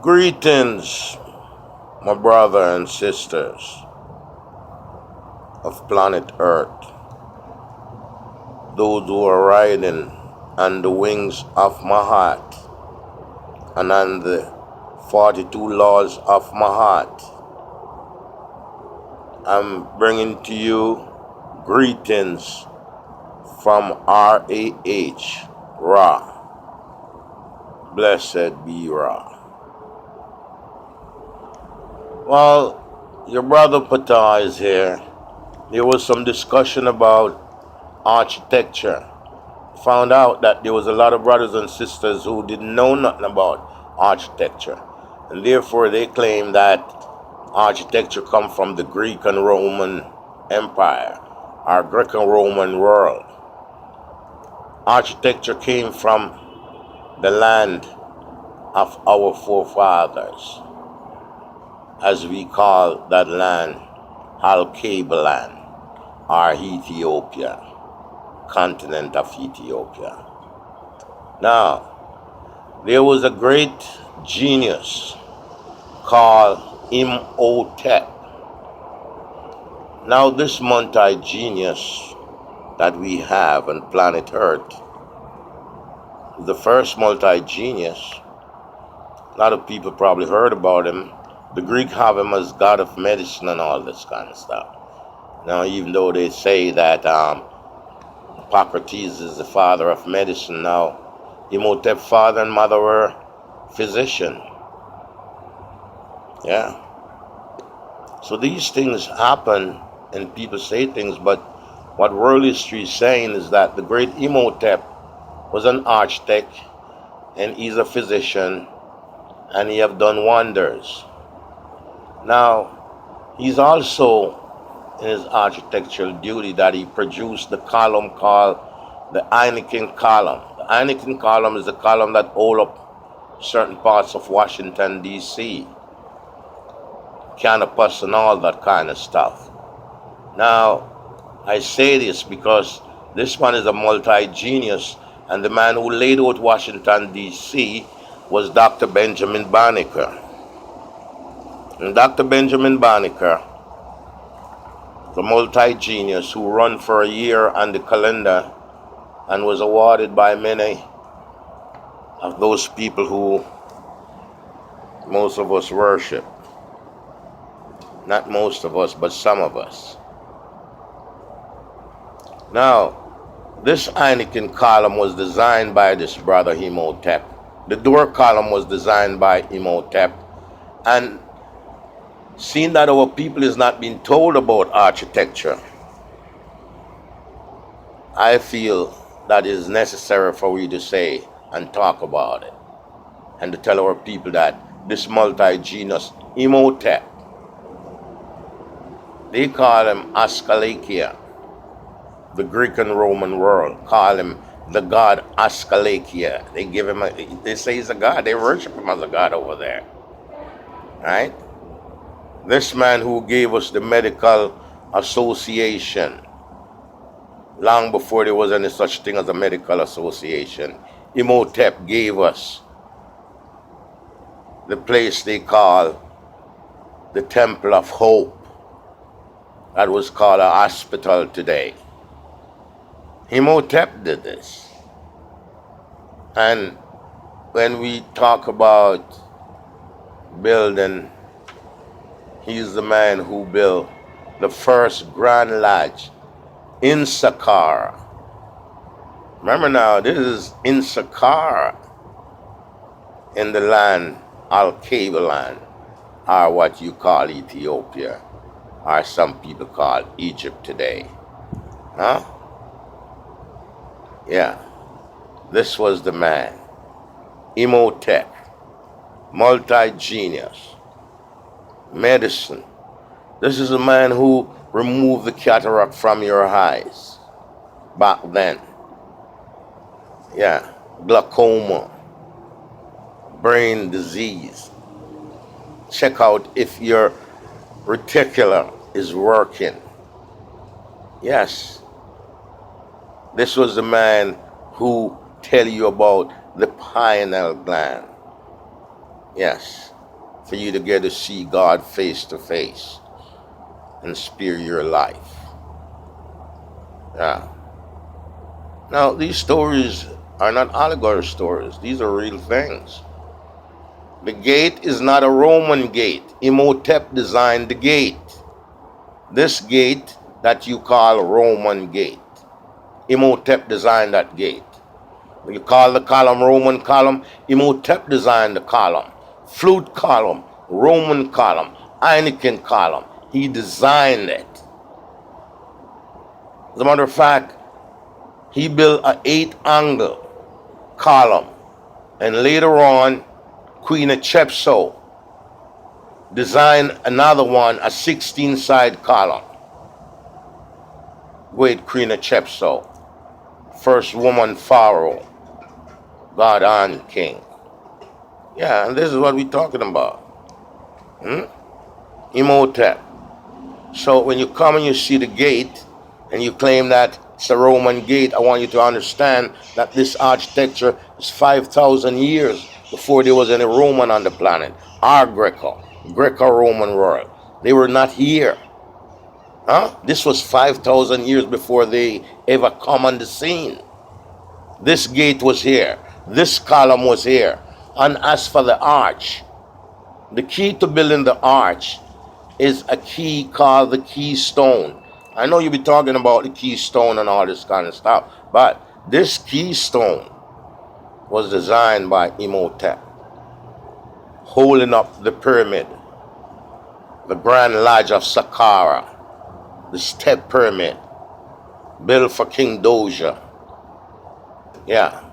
Greetings, my brother and sisters of planet Earth, those who are riding on the wings of my heart and on the 42 laws of my heart. I'm bringing to you greetings from RAH, Ra. Blessed be Ra. Well, your brother Ptah is here. There was some discussion about architecture. Found out that there was a lot of brothers and sisters who didn't know nothing about architecture. And therefore they claim that architecture come from the Greek and Roman Empire, our Greco-Roman world. Architecture came from the land of our forefathers, as we call that land Al-Kabalan, or Ethiopia, continent of Ethiopia. Now, there was a great genius called Imhotep. Now, this multi-genius that we have on planet Earth, the first multi-genius, a lot of people probably heard about him. The Greek have him as god of medicine and all this kind of stuff. Now, even though they say that Hippocrates is the father of medicine, now Imothep father and mother were physician. Yeah. So these things happen and people say things, but what world history is saying is that the great Imothep was an architect and he's a physician and he have done wonders. Now, he's also in his architectural duty that he produced the column called the Heineken column. The Heineken column is the column that hold up certain parts of Washington, D.C., campus and all that kind of stuff. Now, I say this because this man is a multi-genius, and the man who laid out Washington, D.C. was Dr. Benjamin Banneker. And Dr. Benjamin Banneker, the multi-genius who run for a year on the calendar and was awarded by many of those people who most of us worship. Not most of us, but some of us. Now, this Heineken column was designed by this brother Imothep. The door column was designed by Imothep. And seeing that our people is not being told about architecture, I feel that it is necessary for we to say and talk about it. And to tell our people that this multi-genius Imothep, they call him Askalekia. The Greek and Roman world call him the god Askalekia. They give him they say he's a god. They worship him as a god over there. Right? This man who gave us the medical association, long before there was any such thing as a medical association, Imothep gave us the place they call the Temple of Hope. That was called a hospital today. Imothep did this. And when we talk about building, he's the man who built the first Grand Lodge in Saqqara. Remember now, this is in Saqqara, in the land, Al-Kabalan, or what you call Ethiopia, or some people call Egypt today. Huh? Yeah. This was the man, Imothep, multi-genius, medicine. This is a man who removed the cataract from your eyes back then. Yeah, glaucoma, brain disease. Check out if your reticular is working. Yes, this was the man who tell you about the pineal gland. Yes. For you to get to see God face to face and spare your life. Yeah. Now, these stories are not allegory stories. These are real things. The gate is not a Roman gate. Imhotep designed the gate. This gate that you call Roman gate. Imhotep designed that gate. You call the column Roman column. Imhotep designed the column. Flute column, Roman column, Heineken column. He designed it. As a matter of fact, he built an 8-angle column. And later on, Queen Hatshepsut designed another one, a 16-side column. Great Queen Hatshepsut, first woman pharaoh, God and king. Yeah, and this is what we're talking about. Imhotep. So when you come and you see the gate, and you claim that it's a Roman gate, I want you to understand that this architecture is 5,000 years before there was any Roman on the planet. Our Greco-Roman world. They were not here. This was 5,000 years before they ever come on the scene. This gate was here. This column was here. And as for the arch, the key to building the arch is a key called the keystone. I know you'll be talking about the keystone and all this kind of stuff, but this keystone was designed by Imhotep, holding up the pyramid, the Grand Lodge of Saqqara, the Step Pyramid, built for King Doja. Yeah.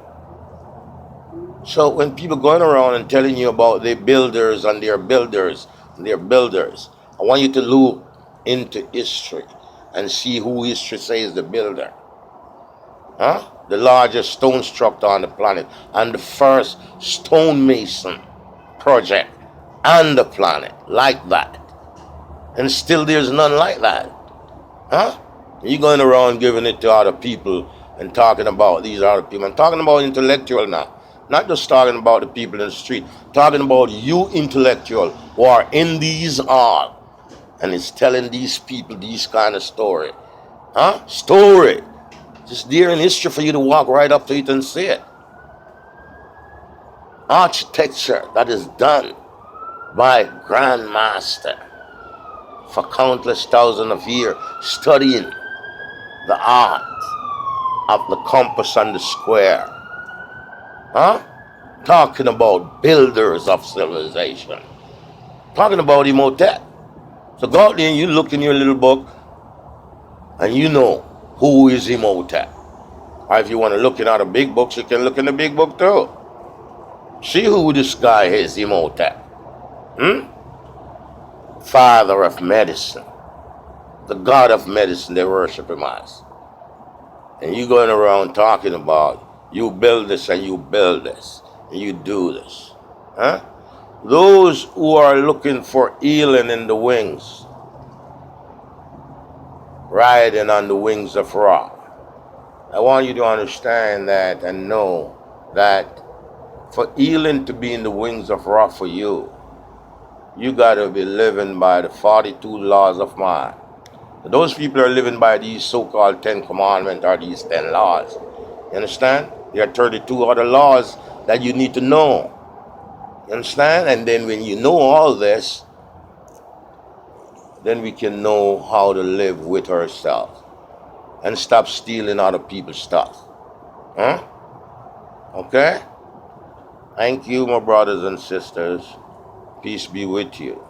So when people going around and telling you about their builders and their builders and their builders, I want you to look into history and see who history says the builder. The largest stone structure on the planet and the first stonemason project on the planet like that. And still there's none like that. You're going around giving it to other people and talking about these other people. I'm talking about intellectual now. Not just talking about the people in the street. Talking about you intellectual who are in these halls. And it's telling these people these kind of story. Story. Just there in history for you to walk right up to it and see it. Architecture that is done by grandmaster for countless thousands of years, studying the art of the compass and the square. Talking about builders of civilization. Talking about Imhotep. So go out there and you look in your little book and you know who is Imhotep. Or if you want to look in other big books, you can look in the big book too. See who this guy is, Imhotep. Father of medicine. The god of medicine, they worship him as. And you going around talking about you build this and you build this and you do this. Those who are looking for healing in the wings, riding on the wings of Ra. I want you to understand that and know that for healing to be in the wings of Ra for you, you got to be living by the 42 laws of mind. Those people are living by these so-called 10 commandments or these 10 laws. You understand? There are 32 other laws that you need to know. You understand? And then when you know all this, then we can know how to live with ourselves and stop stealing other people's stuff. Okay? Thank you, my brothers and sisters. Peace be with you.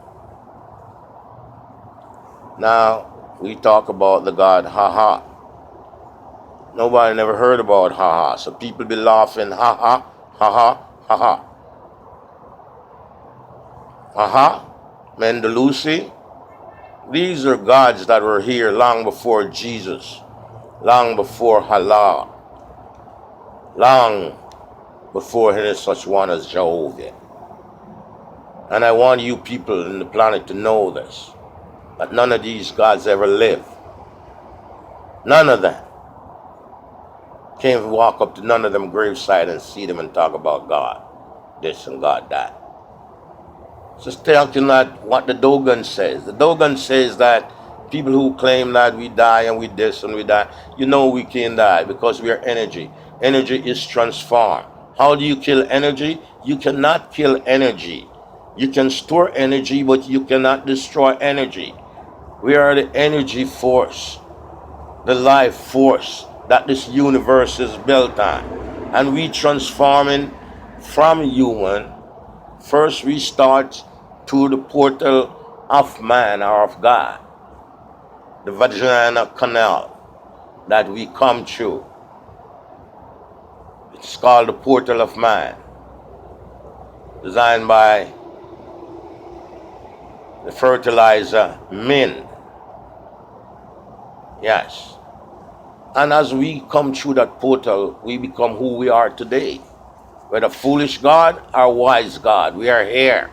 Now, we talk about the god Ha-Ha. Nobody never heard about Ha-Ha, so people be laughing, Ha-Ha, Ha-Ha, Ha-Ha. Ha-Ha, Mendelusi. These are gods that were here long before Jesus, long before Allah, long before any such one as Jehovah. And I want you people in the planet to know this, that none of these gods ever lived. None of them. Can't walk up to none of them graveside and see them and talk about God this and God that. Just talking that what the Dogon says. The Dogon says that people who claim that we die and we this and we that, we can't die because we are energy. Energy is transformed. How do you kill energy? You cannot kill energy. You can store energy, but you cannot destroy energy. We are the energy force, the life force that this universe is built on. And we transforming from human. First, we start to the portal of man or of God, the vagina canal that we come through. It's called the portal of man, designed by the fertilizer Min. Yes. And as we come through that portal, we become who we are today. Whether foolish God or wise God, we are here.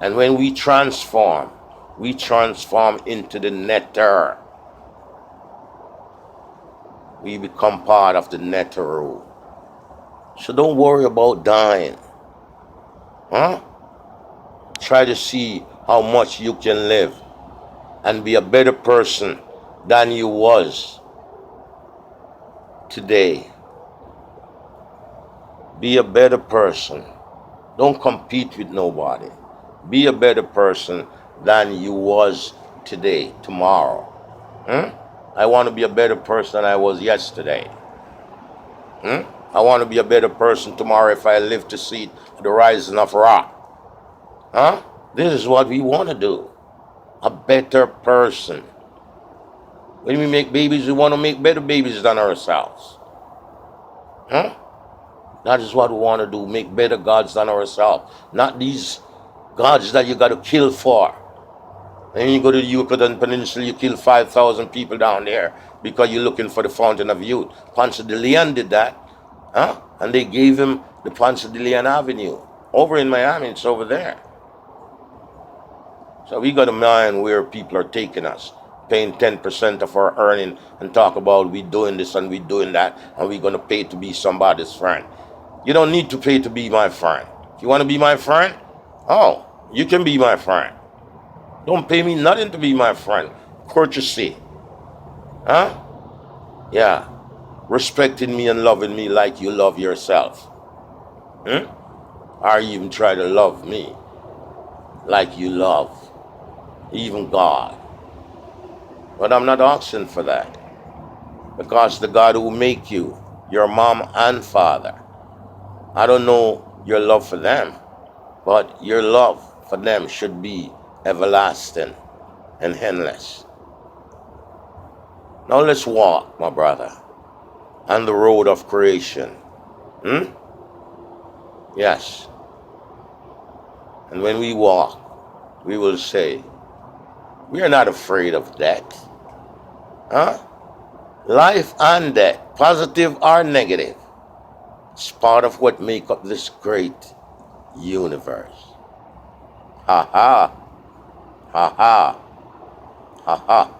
And when we transform into the netter. We become part of the netter. So don't worry about dying. Huh? Try to see how much you can live and be a better person than you was today. Be a better person. Don't compete with nobody. Be a better person than you was today, tomorrow. I want to be a better person than I was yesterday. I want to be a better person tomorrow if I live to see the rising of Ra. This is what we want to do. A better person. When we make babies, we want to make better babies than ourselves. That is what we want to do, make better gods than ourselves. Not these gods that you got to kill for. And you go to the Yucatan Peninsula, you kill 5,000 people down there because you're looking for the fountain of youth. Ponce de Leon did that. And they gave him the Ponce de Leon Avenue. Over in Miami, it's over there. So we got to mind where people are taking us, paying 10% of our earning and talk about we doing this and we doing that and we're going to pay to be somebody's friend. You don't need to pay to be my friend. If you want to be my friend, you can be my friend. Don't pay me nothing to be my friend. Courtesy. Yeah. Respecting me and loving me like you love yourself. Or you even try to love me like you love even God. But I'm not asking for that. Because the God who make you, your mom and father, I don't know your love for them, but your love for them should be everlasting and endless. Now let's walk, my brother, on the road of creation. Yes. And when we walk, we will say, we are not afraid of death. Life and death, positive or negative, it's part of what makes up this great universe. Ha ha. Ha ha. Ha ha.